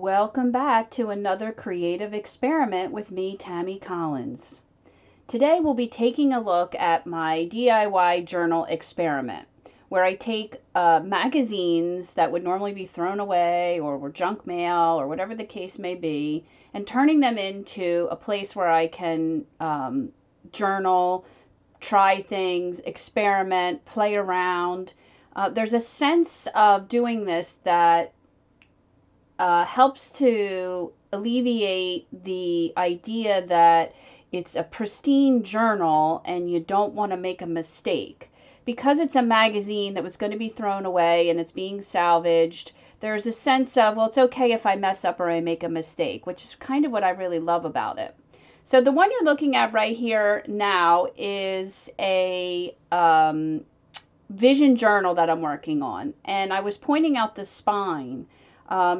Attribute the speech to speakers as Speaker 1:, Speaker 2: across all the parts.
Speaker 1: Welcome back to another creative experiment with me, Tammy Collins. Today we'll be taking a look at my DIY journal experiment, where I take magazines that would normally be thrown away or were junk mail or whatever the case may be, and turning them into a place where I can journal, try things, experiment, play around. There's a sense of doing this that helps to alleviate the idea that it's a pristine journal and you don't want to make a mistake. Because it's a magazine that was going to be thrown away and it's being salvaged, there's a sense of, well, it's okay if I mess up or I make a mistake, which is kind of what I really love about it. So the one you're looking at right here now is a vision journal that I'm working on. And I was pointing out the spine.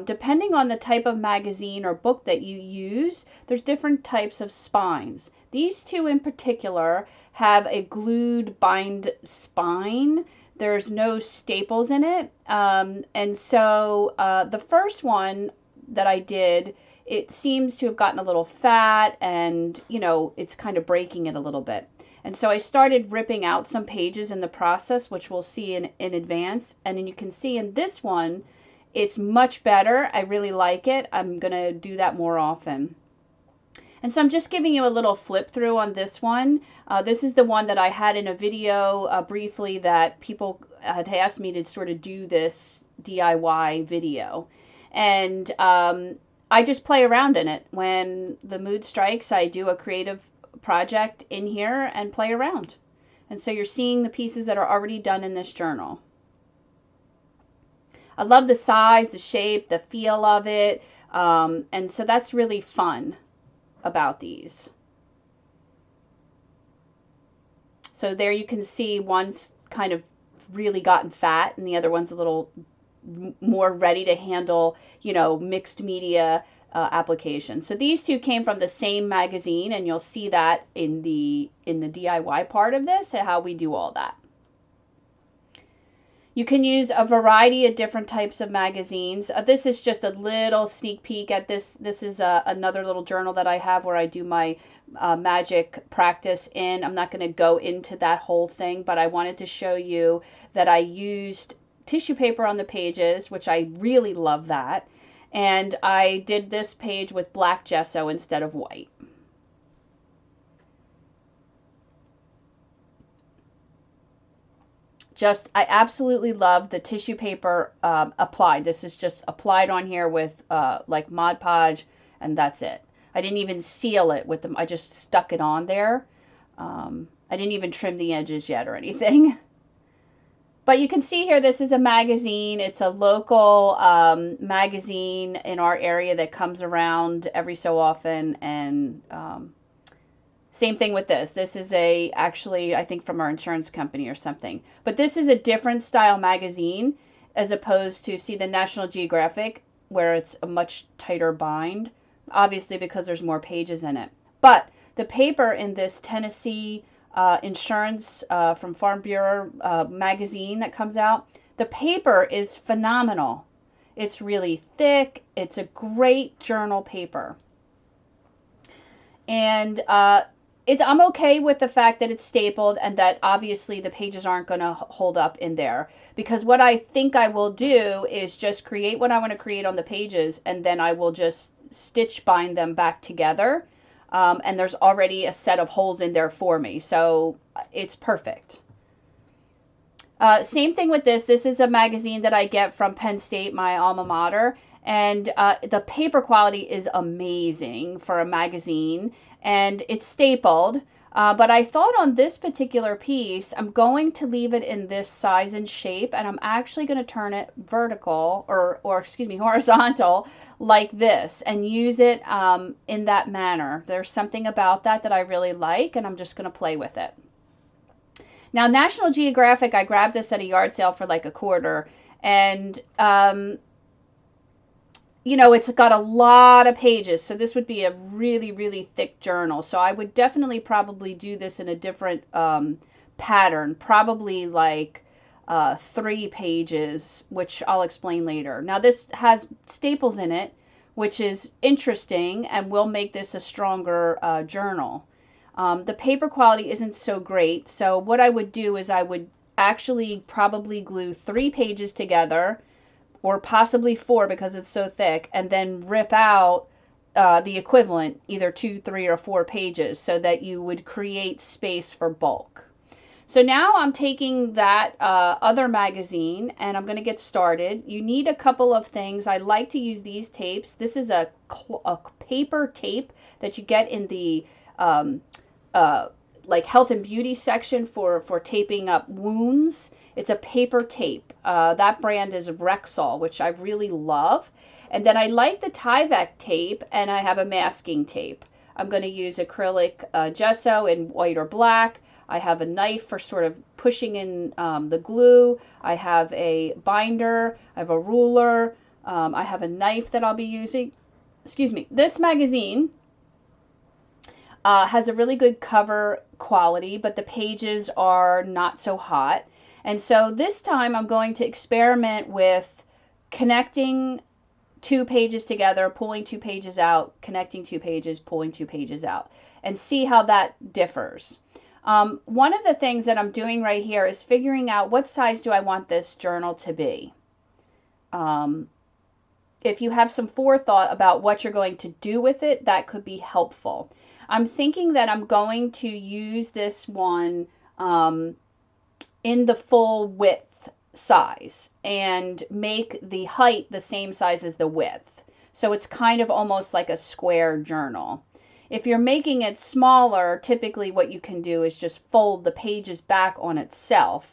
Speaker 1: Depending on the type of magazine or book that you use, there's different types of spines. These two in particular have a glued bind spine. There's no staples in it. And so the first one that I did, it seems to have gotten a little fat and, it's kind of breaking it a little bit. And so I started ripping out some pages in the process, which we'll see in advance. And then you can see in this one, it's much better. I really like it. I'm going to do that more often. And so I'm just giving you a little flip through on this one. This is the one that I had in a video briefly that people had asked me to sort of do this DIY video. And I just play around in it. When the mood strikes, I do a creative project in here and play around. And so you're seeing the pieces that are already done in this journal. I love the size, the shape, the feel of it. And so that's really fun about these. So there you can see one's kind of really gotten fat and the other one's a little more ready to handle, mixed media application. So these two came from the same magazine, and you'll see that in the DIY part of this, how we do all that. You can use a variety of different types of magazines. This is just a little sneak peek at this. This is another little journal that I have where I do my magic practice in. I'm not going to go into that whole thing, but I wanted to show you that I used tissue paper on the pages, which I really love that. And I did this page with black gesso instead of white. I absolutely love the tissue paper applied. This is just applied on here with like Mod Podge, and that's it. I didn't even seal it with them. I just stuck it on there. I didn't even trim the edges yet or anything. But you can see here, this is a magazine. It's a local magazine in our area that comes around every so often, and same thing with this. This is actually, I think from our insurance company or something. But this is a different style magazine as opposed to, see, the National Geographic, where it's a much tighter bind, obviously because there's more pages in it. But the paper in this Tennessee insurance from Farm Bureau magazine that comes out, the paper is phenomenal. It's really thick. It's a great journal paper. And I'm okay with the fact that it's stapled and that obviously the pages aren't going to hold up in there, because what I think I will do is just create what I want to create on the pages, and then I will just stitch bind them back together. And there's already a set of holes in there for me, so it's perfect. Same thing with this. This is a magazine that I get from Penn State, my alma mater, and the paper quality is amazing for a magazine, and it's stapled. But I thought on this particular piece, I'm going to leave it in this size and shape, and I'm actually going to turn it vertical, or horizontal, like this, and use it in that manner. There's something about that I really like, and I'm just going to play with it. Now, National Geographic, I grabbed this at a yard sale for like $1.25, and it's got a lot of pages, so this would be a really, really thick journal. So I would definitely probably do this in a different pattern, probably like 3 pages, which I'll explain later. Now, this has staples in it, which is interesting and will make this a stronger journal. The paper quality isn't so great, so what I would do is I would actually probably glue 3 pages together, or possibly 4 because it's so thick, and then rip out the equivalent, either 2, 3, or 4 pages, so that you would create space for bulk. So now I'm taking that other magazine and I'm going to get started. You need a couple of things. I like to use these tapes. This is a paper tape that you get in the like health and beauty section for taping up wounds. It's a paper tape. That brand is Rexall, which I really love. And then I like the Tyvek tape, and I have a masking tape. I'm going to use acrylic gesso in white or black. I have a knife for sort of pushing in the glue. I have a binder. I have a ruler. I have a knife that I'll be using. Excuse me. This magazine has a really good cover quality, but the pages are not so hot. And so this time I'm going to experiment with connecting 2 pages together, pulling 2 pages out, connecting 2 pages, pulling 2 pages out, and see how that differs. One of the things that I'm doing right here is figuring out what size do I want this journal to be. If you have some forethought about what you're going to do with it, that could be helpful. I'm thinking that I'm going to use this one in the full width size and make the height the same size as the width. So it's kind of almost like a square journal. If you're making it smaller, typically what you can do is just fold the pages back on itself.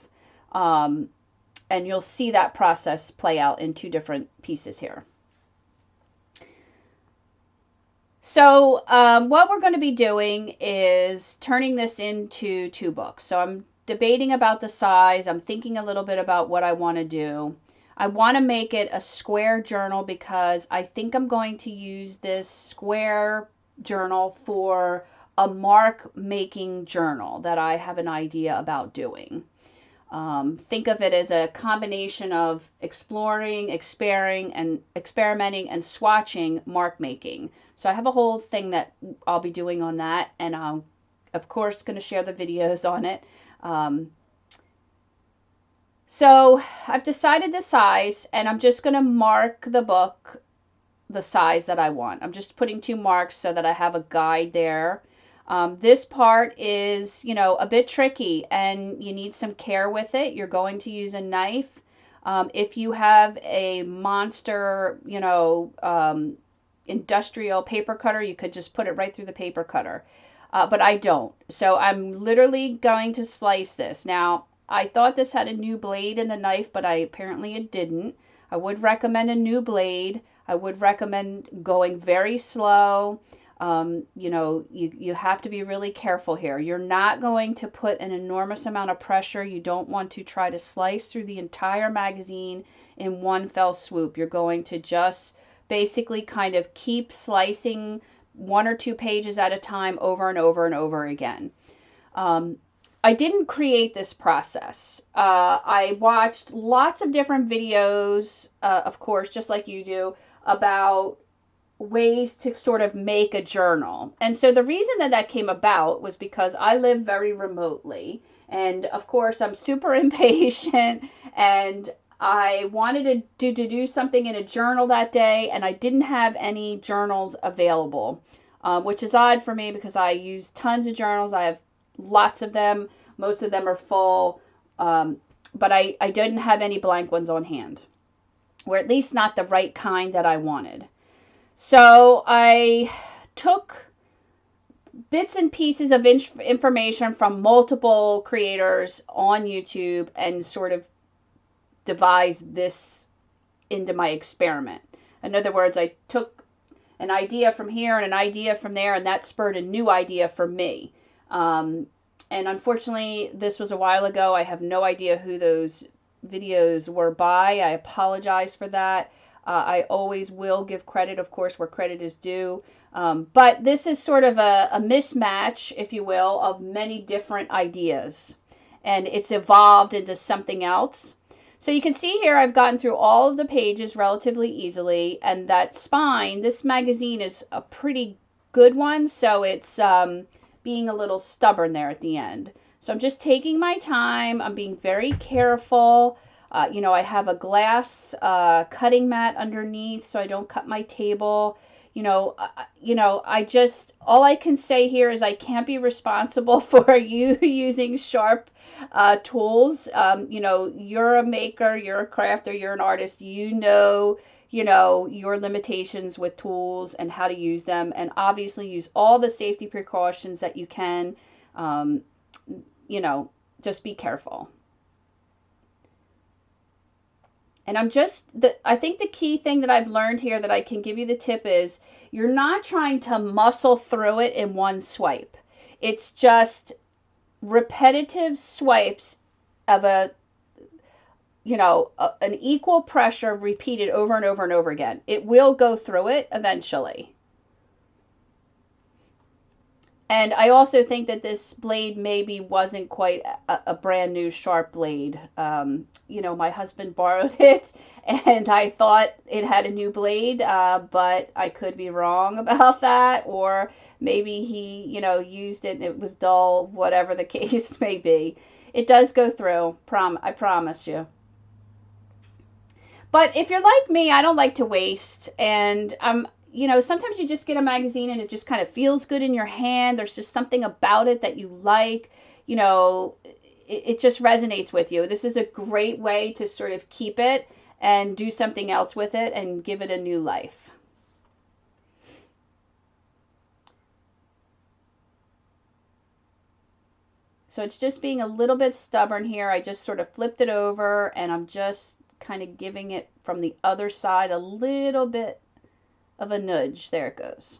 Speaker 1: And you'll see that process play out in 2 different pieces here. So what we're going to be doing is turning this into 2 books. So I'm debating about the size. I'm thinking a little bit about what I want to do. I want to make it a square journal because I think I'm going to use this square journal for a mark making journal that I have an idea about doing. Think of it as a combination of exploring, experimenting, and swatching mark making. So I have a whole thing that I'll be doing on that, and I'm of course going to share the videos on it. So I've decided the size, and I'm just going to mark the book the size that I want. I'm just putting 2 marks so that I have a guide there. This part is, a bit tricky, and you need some care with it. You're going to use a knife. If you have a monster, industrial paper cutter, you could just put it right through the paper cutter. But I don't. So I'm literally going to slice this. Now, I thought this had a new blade in the knife, but apparently it didn't. I would recommend a new blade. I would recommend going very slow. You have to be really careful here. You're not going to put an enormous amount of pressure. You don't want to try to slice through the entire magazine in one fell swoop. You're going to just basically kind of keep slicing 1 or 2 pages at a time over and over and over again. I didn't create this process. I watched lots of different videos, of course, just like you do, about ways to sort of make a journal. And so the reason that came about was because I live very remotely. And of course, I'm super impatient, and I wanted to do something in a journal that day, and I didn't have any journals available, which is odd for me because I use tons of journals. I have lots of them. Most of them are full, but I didn't have any blank ones on hand, or at least not the right kind that I wanted. So I took bits and pieces of information from multiple creators on YouTube and sort of devised this into my experiment. In other words, I took an idea from here and an idea from there, and that spurred a new idea for me. And unfortunately, this was a while ago. I have no idea who those videos were by. I apologize for that. I always will give credit, of course, where credit is due. But this is sort of a mismatch, if you will, of many different ideas. And it's evolved into something else. So you can see here I've gotten through all of the pages relatively easily, and that spine, this magazine is a pretty good one, so it's being a little stubborn there at the end. So I'm just taking my time. I'm being very careful. I have a glass cutting mat underneath so I don't cut my table. I just, all I can say here is I can't be responsible for you using sharp tools. You're a maker, you're a crafter, you're an artist. Your limitations with tools and how to use them, and obviously use all the safety precautions that you can. Um, just be careful. And I think the key thing that I've learned here that I can give you the tip is you're not trying to muscle through it in one swipe. It's just repetitive swipes of an equal pressure repeated over and over and over again. It will go through it eventually. And I also think that this blade maybe wasn't quite a brand new sharp blade. My husband borrowed it, and I thought it had a new blade, but I could be wrong about that. Or maybe he, used it and it was dull, whatever the case may be. It does go through, I promise you. But if you're like me, I don't like to waste, and sometimes you just get a magazine and it just kind of feels good in your hand. There's just something about it that you like. It just resonates with you. This is a great way to sort of keep it and do something else with it and give it a new life. So it's just being a little bit stubborn here. I just sort of flipped it over and I'm just kind of giving it from the other side a little bit of a nudge. There it goes.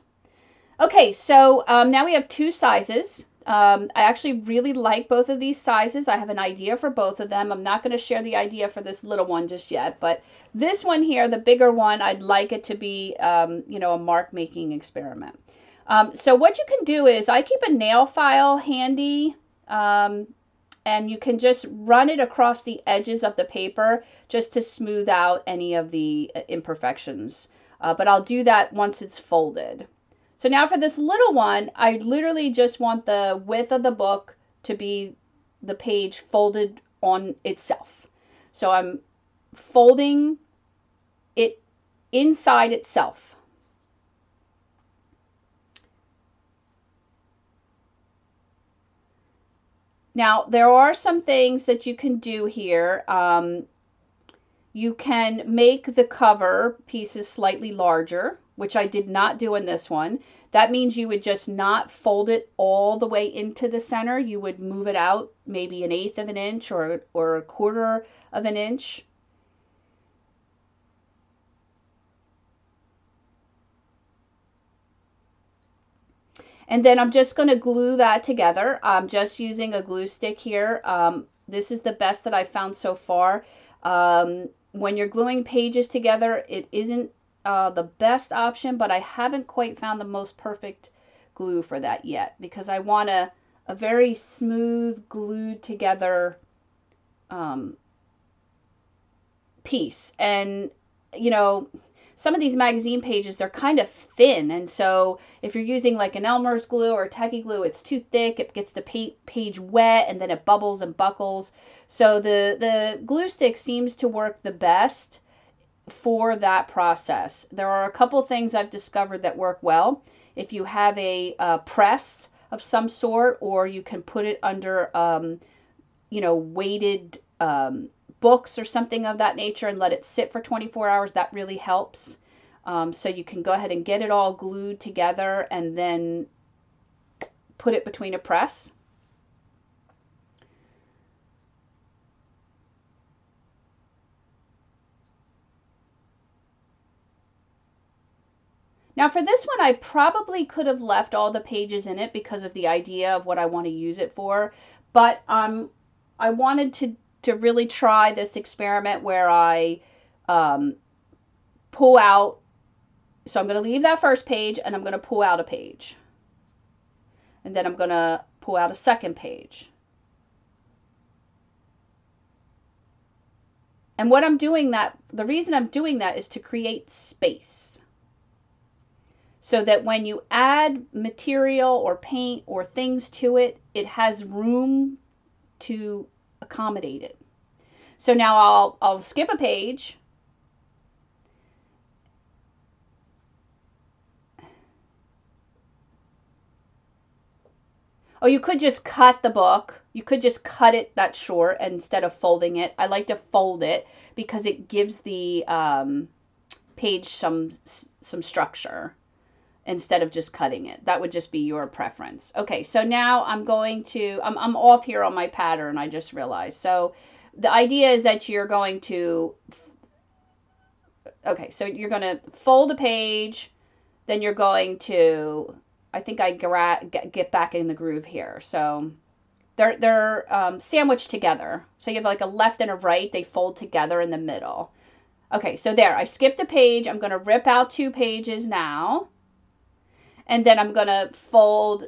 Speaker 1: Okay, so now we have two sizes. I actually really like both of these sizes. I have an idea for both of them. I'm not going to share the idea for this little one just yet, but this one here, the bigger one, I'd like it to be, a mark making experiment. So what you can do is I keep a nail file handy, and you can just run it across the edges of the paper just to smooth out any of the imperfections. But I'll do that once it's folded. So now for this little one, I literally just want the width of the book to be the page folded on itself. So I'm folding it inside itself. Now, there are some things that you can do here. You can make the cover pieces slightly larger, which I did not do in this one. That means you would just not fold it all the way into the center. You would move it out maybe 1/8 of an inch or 1/4 of an inch. And then I'm just going to glue that together. I'm just using a glue stick here. This is the best that I've found so far. When you're gluing pages together, it isn't the best option, but I haven't quite found the most perfect glue for that yet because I want a very smooth, glued together piece. And, some of these magazine pages, they're kind of thin. And so if you're using like an Elmer's glue or tacky glue, it's too thick. It gets the page wet and then it bubbles and buckles. So the glue stick seems to work the best for that process. There are a couple things I've discovered that work well. If you have a press of some sort, or you can put it under, weighted books or something of that nature and let it sit for 24 hours, that really helps. So you can go ahead and get it all glued together and then put it between a press. Now for this one, I probably could have left all the pages in it because of the idea of what I want to use it for, but I wanted to really try this experiment where I pull out. So I'm going to leave that first page and I'm going to pull out a page. And then I'm going to pull out a second page. And what I'm doing that, the reason I'm doing that is to create space. So that when you add material or paint or things to it, it has room to accommodate it. So now I'll skip a page. Oh, you could just cut the book. You could just cut it that short instead of folding it. I like to fold it because it gives the page some structure instead of just cutting it. That would just be your preference. Okay, so now I'm off here on my pattern, I just realized. So the idea is that you're going to, okay, so you're going to fold a page, then you're going to, I think I get back in the groove here. So they're sandwiched together. So you have like a left and a right, they fold together in the middle. Okay, so there, I skipped a page. I'm going to rip out 2 pages now. And then I'm going to fold.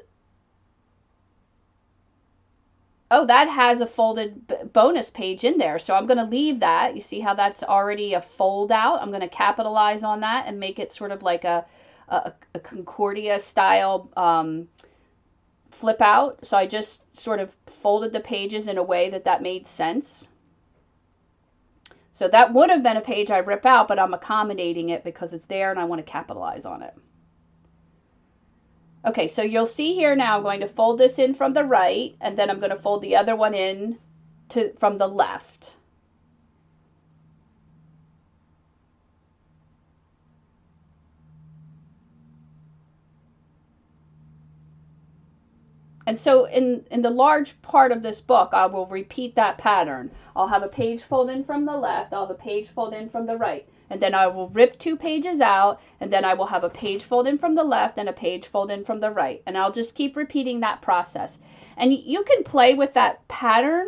Speaker 1: Oh, that has a folded bonus page in there. So I'm going to leave that. You see how that's already a fold out? I'm going to capitalize on that and make it sort of like a Concordia style flip out. So I just sort of folded the pages in a way that made sense. So that would have been a page I rip out, but I'm accommodating it because it's there and I want to capitalize on it. Okay, so you'll see here now I'm going to fold this in from the right, and then I'm going to fold the other one in from the left. And so in the large part of this book, I will repeat that pattern. I'll have a page fold in from the left, I'll have a page fold in from the right. And then I will rip 2 pages out, and then I will have a page fold in from the left and a page fold in from the right. And I'll just keep repeating that process. And you can play with that pattern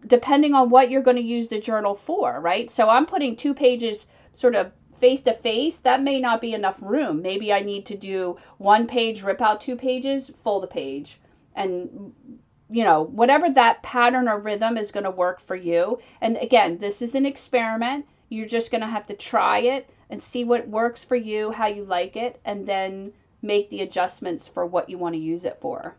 Speaker 1: depending on what you're going to use the journal for, right? So I'm putting 2 pages sort of face to face. That may not be enough room. Maybe I need to do 1 page, rip out 2 pages, fold a page. And you know, whatever that pattern or rhythm is going to work for you. And again, this is an experiment. You're just going to have to try it and see what works for you, how you like it, and then make the adjustments for what you want to use it for.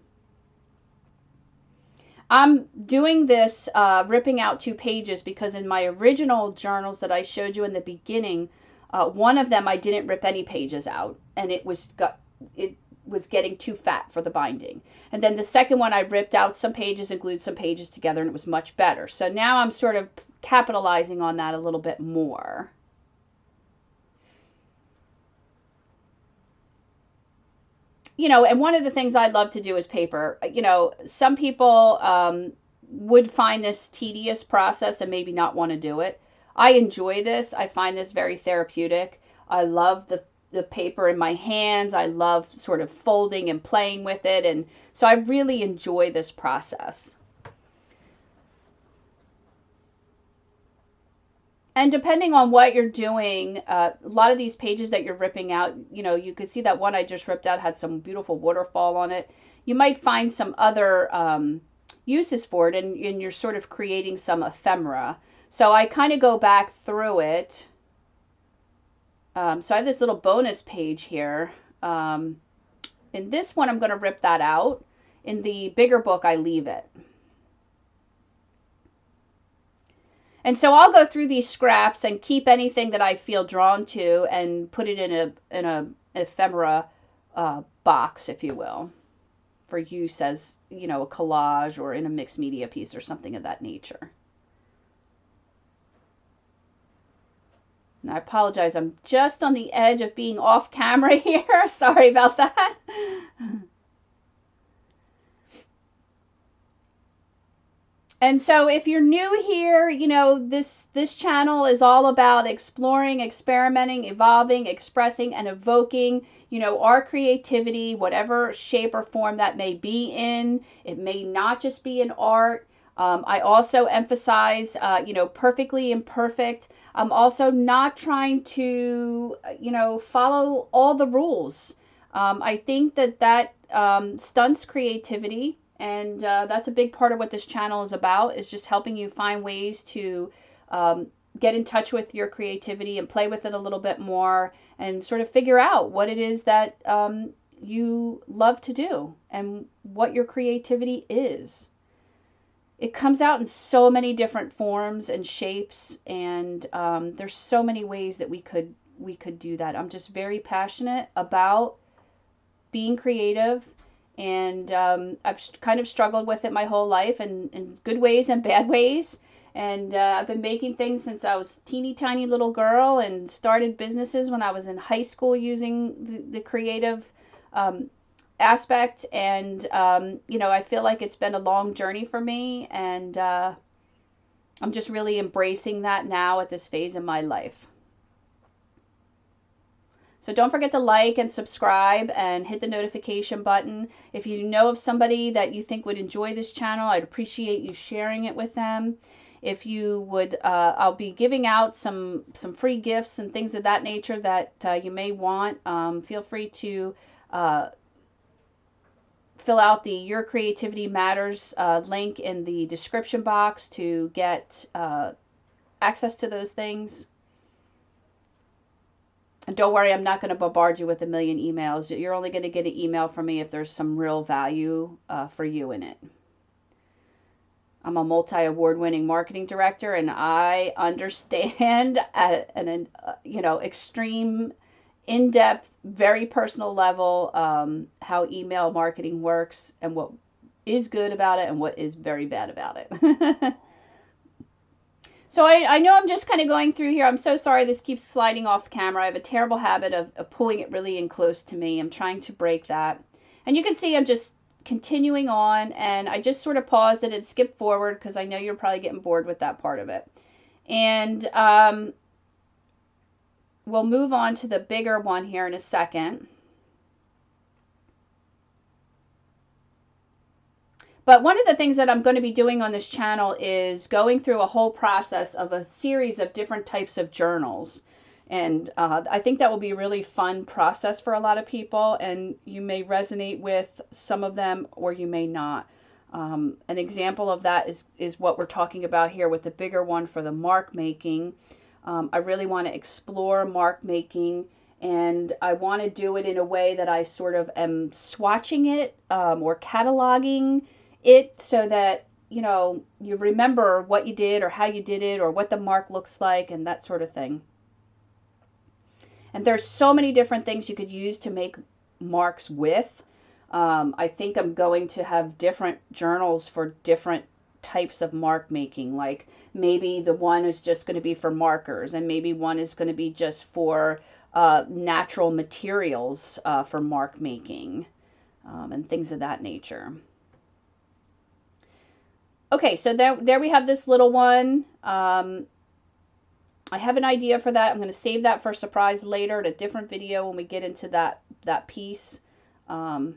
Speaker 1: I'm doing this ripping out 2 pages because in my original journals that I showed you in the beginning, one of them I didn't rip any pages out, and it was getting too fat for the binding. And then the second one I ripped out some pages and glued some pages together, and it was much better. So now I'm sort of capitalizing on that a little bit more. You know, and one of the things I love to do is paper. You know, some people would find this tedious process and maybe not want to do it. I enjoy this. I find this very therapeutic. I love the paper in my hands. I love sort of folding and playing with it. And so I really enjoy this process. And depending on what you're doing, a lot of these pages that you're ripping out, you know, you could see that one I just ripped out had some beautiful waterfall on it. You might find some other uses for it, and you're sort of creating some ephemera. So I kind of go back through it. So I have this little bonus page here. In this one, I'm going to rip that out. In the bigger book, I leave it. And so I'll go through these scraps and keep anything that I feel drawn to and put it in an ephemera box, if you will, for use as, you know, a collage or in a mixed media piece or something of that nature. And I apologize, I'm just on the edge of being off camera here. Sorry about that. And so if you're new here, you know, this channel is all about exploring, experimenting, evolving, expressing, and evoking, you know, our creativity, whatever shape or form that may be in. It may not just be in art. I also emphasize, you know, perfectly imperfect. I'm also not trying to, you know, follow all the rules. I think that stunts creativity. And that's a big part of what this channel is about, is just helping you find ways to get in touch with your creativity and play with it a little bit more and sort of figure out what it is that you love to do and what your creativity is. It comes out in so many different forms and shapes, and there's so many ways that we could do that. I'm just very passionate about being creative, and I've kind of struggled with it my whole life, and in good ways and bad ways. And I've been making things since I was a teeny tiny little girl, and started businesses when I was in high school using the creative um, aspect. And I feel like it's been a long journey for me, and I'm just really embracing that now at this phase in my life. So don't forget to like and subscribe and hit the notification button. If you know of somebody that you think would enjoy this channel, I'd appreciate you sharing it with them. If you would, I'll be giving out some free gifts and things of that nature that you may want. Feel free to fill out the Your Creativity Matters link in the description box to get access to those things. And don't worry, I'm not going to bombard you with a million emails. You're only going to get an email from me if there's some real value for you in it. I'm a multi-award-winning marketing director, and I understand at an extreme, in-depth, very personal level how email marketing works and what is good about it and what is very bad about it. So I know I'm just kind of going through here. I'm so sorry this keeps sliding off camera. I have a terrible habit of pulling it really in close to me. I'm trying to break that. And you can see I'm just continuing on, and I just sort of paused it and skipped forward because I know you're probably getting bored with that part of it. And we'll move on to the bigger one here in a second. But one of the things that I'm going to be doing on this channel is going through a whole process of a series of different types of journals. And I think that will be a really fun process for a lot of people, and you may resonate with some of them or you may not. An example of that is what we're talking about here with the bigger one for the mark making. I really want to explore mark making, and I want to do it in a way that I sort of am swatching it or cataloging it so that you remember what you did or how you did it or what the mark looks like and that sort of thing. And there's so many different things you could use to make marks with. I think I'm going to have different journals for different types of mark making. Like maybe the one is just going to be for markers, and maybe one is going to be just for natural materials for mark making and things of that nature. Okay, so there we have this little one. I have an idea for that. I'm going to save that for a surprise later in a different video when we get into that piece. I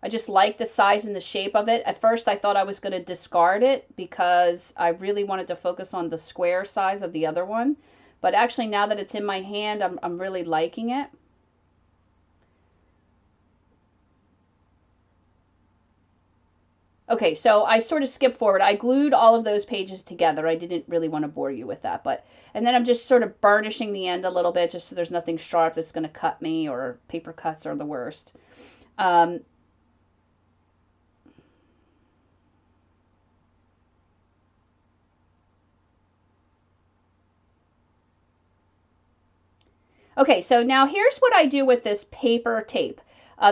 Speaker 1: just like the size and the shape of it. At first I thought I was going to discard it because I really wanted to focus on the square size of the other one. But actually now that it's in my hand, I'm really liking it. Okay, so I sort of skipped forward. I glued all of those pages together. I didn't really want to bore you with that, and then I'm just sort of burnishing the end a little bit just so there's nothing sharp that's going to cut me, or paper cuts are the worst. Okay, so now here's what I do with this paper tape.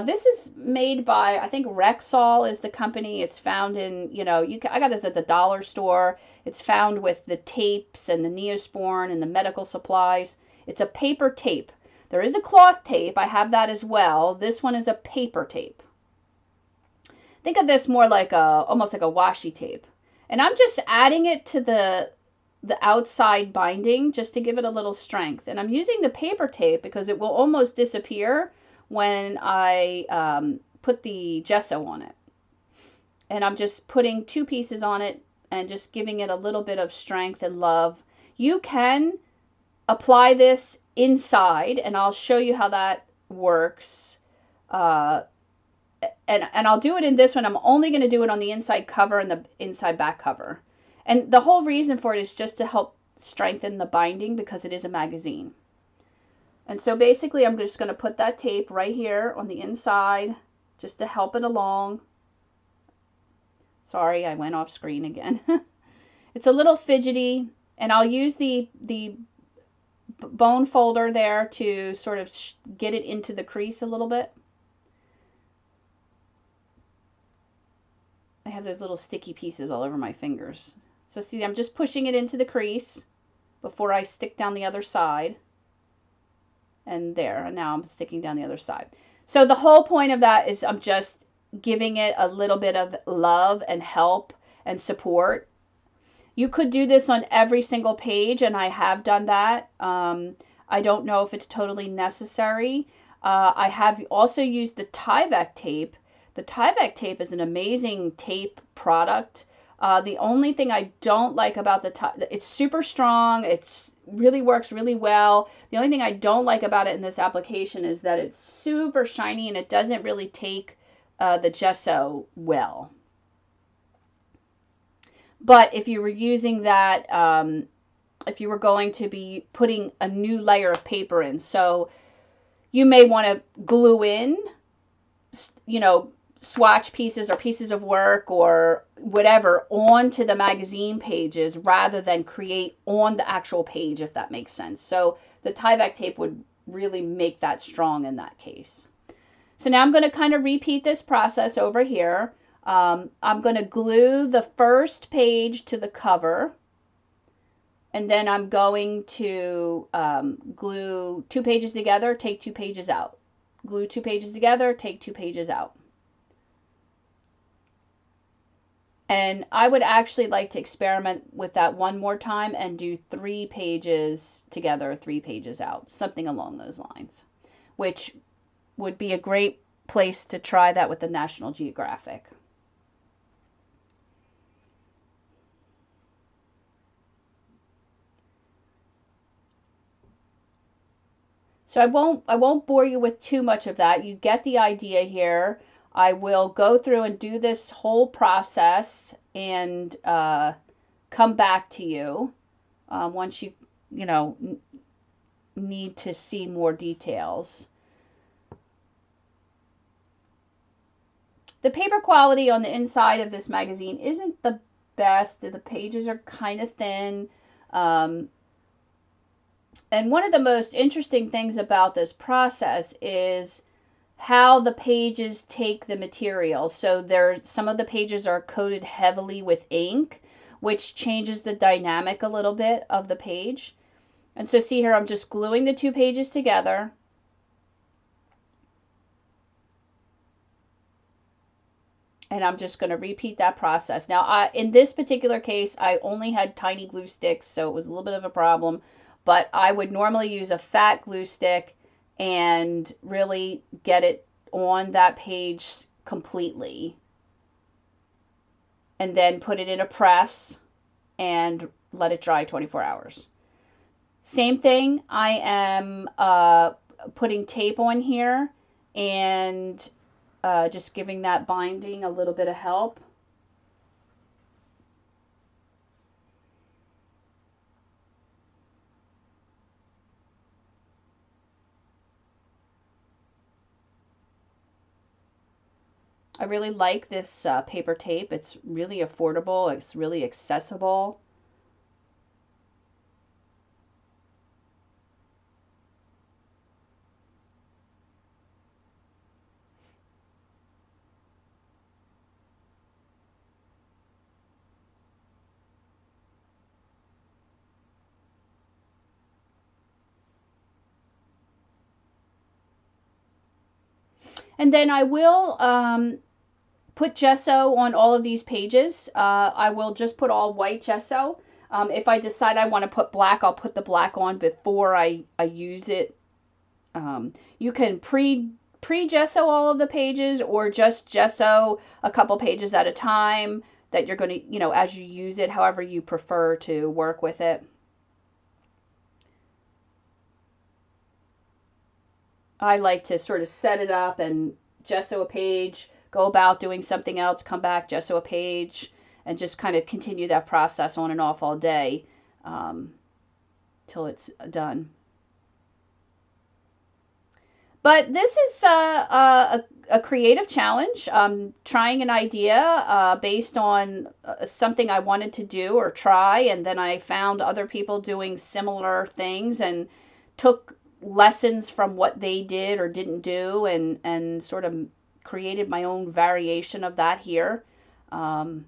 Speaker 1: This is made by, I think Rexall is the company. It's found in, I got this at the dollar store. It's found with the tapes and the Neosporin and the medical supplies. It's a paper tape. There is a cloth tape. I have that as well. This one is a paper tape. Think of this more like almost like a washi tape. And I'm just adding it to the outside binding just to give it a little strength. And I'm using the paper tape because it will almost disappear when I put the gesso on it. And I'm just putting 2 pieces on it and just giving it a little bit of strength and love. You can apply this inside, and I'll show you how that works. And I'll do it in this one. I'm only going to do it on the inside cover and the inside back cover. And the whole reason for it is just to help strengthen the binding because it is a magazine. And so basically I'm just going to put that tape right here on the inside just to help it along. Sorry, I went off screen again. It's a little fidgety, and I'll use the bone folder there to sort of get it into the crease a little bit. I have those little sticky pieces all over my fingers. So see, I'm just pushing it into the crease before I stick down the other side. And there, and now I'm sticking down the other side. So the whole point of that is I'm just giving it a little bit of love and help and support. You could do this on every single page, and I have done that. I don't know if it's totally necessary. I have also used the Tyvek tape. The Tyvek tape is an amazing tape product. The only thing I don't like about it's super strong. It's really works really well. The only thing I don't like about it in this application is that it's super shiny and it doesn't really take the gesso well. But if you were using that, if you were going to be putting a new layer of paper in, so you may want to glue in, swatch pieces or pieces of work or whatever onto the magazine pages rather than create on the actual page, if that makes sense. So the Tyvek tape would really make that strong in that case. So now I'm going to kind of repeat this process over here. I'm going to glue the first page to the cover, and then I'm going to glue 2 pages together, take 2 pages out. Glue 2 pages together, take 2 pages out. And I would actually like to experiment with that one more time and do 3 pages together, 3 pages out, something along those lines, which would be a great place to try that with the National Geographic. So I won't bore you with too much of that. You get the idea here. I will go through and do this whole process and come back to you once you need to see more details. The paper quality on the inside of this magazine isn't the best. The pages are kind of thin. And one of the most interesting things about this process is how the pages take the material. So some of the pages are coated heavily with ink, which changes the dynamic a little bit of the page. And so see here, I'm just gluing the 2 pages together. And I'm just going to repeat that process. Now, in this particular case, I only had tiny glue sticks, so it was a little bit of a problem. But I would normally use a fat glue stick and really get it on that page completely. And then put it in a press and let it dry 24 hours. Same thing, I am putting tape on here and just giving that binding a little bit of help. I really like this paper tape. It's really affordable. It's really accessible. And then I will put gesso on all of these pages. I will just put all white gesso. If I decide I want to put black, I'll put the black on before I use it. You can pre-gesso all of the pages or just gesso a couple pages at a time that you're going to, as you use it, however you prefer to work with it. I like to sort of set it up and gesso a page, go about doing something else, come back, gesso a page, and just kind of continue that process on and off all day till it's done. But this is a creative challenge. Trying an idea based on something I wanted to do or try, and then I found other people doing similar things and took lessons from what they did or didn't do, and sort of created my own variation of that here. And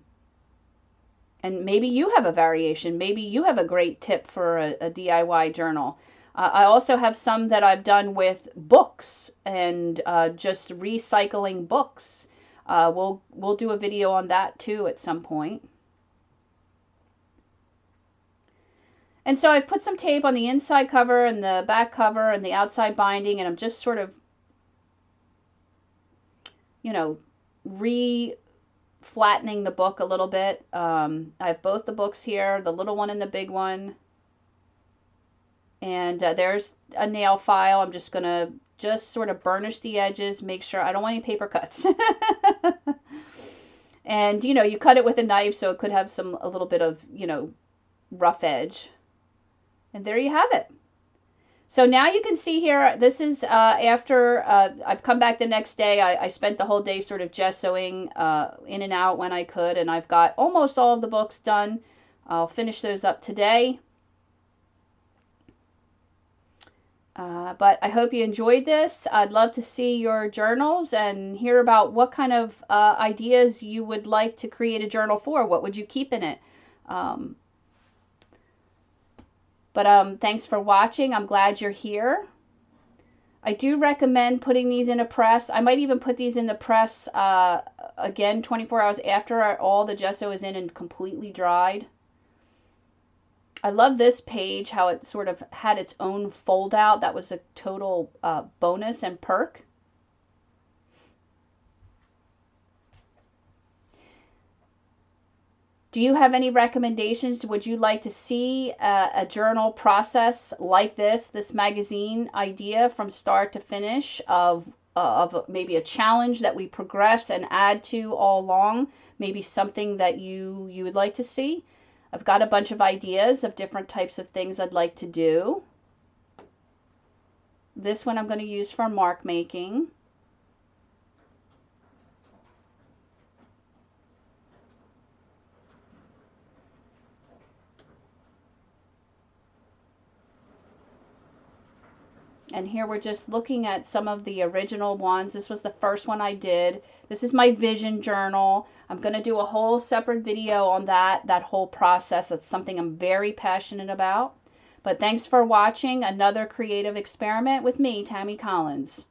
Speaker 1: maybe you have a variation. Maybe you have a great tip for a DIY journal. I also have some that I've done with books and just recycling books. We'll do a video on that too at some point. And so I've put some tape on the inside cover and the back cover and the outside binding, and I'm just sort of, you know, flattening the book a little bit. I have both the books here, the little one and the big one. And there's a nail file. I'm just going to just sort of burnish the edges, make sure I don't want any paper cuts. And, you know, you cut it with a knife, so it could have a little bit of, you know, rough edge. And there you have it. So now you can see here, this is after I've come back the next day. I spent the whole day sort of gessoing in and out when I could, and I've got almost all of the books done. I'll finish those up today. But I hope you enjoyed this. I'd love to see your journals and hear about what kind of ideas you would like to create a journal for. What would you keep in it? But thanks for watching. I'm glad you're here. I do recommend putting these in a press. I might even put these in the press again 24 hours after all the gesso is in and completely dried. I love this page, how it sort of had its own fold out. That was a total bonus and perk. Do you have any recommendations? Would you like to see a journal process like this magazine idea from start to finish of maybe a challenge that we progress and add to all along? Maybe something that you would like to see? I've got a bunch of ideas of different types of things I'd like to do. This one I'm going to use for mark making. And here we're just looking at some of the original ones. This was the first one I did. This is my vision journal. I'm going to do a whole separate video on that whole process. That's something I'm very passionate about. But thanks for watching another creative experiment with me, Tammy Collins.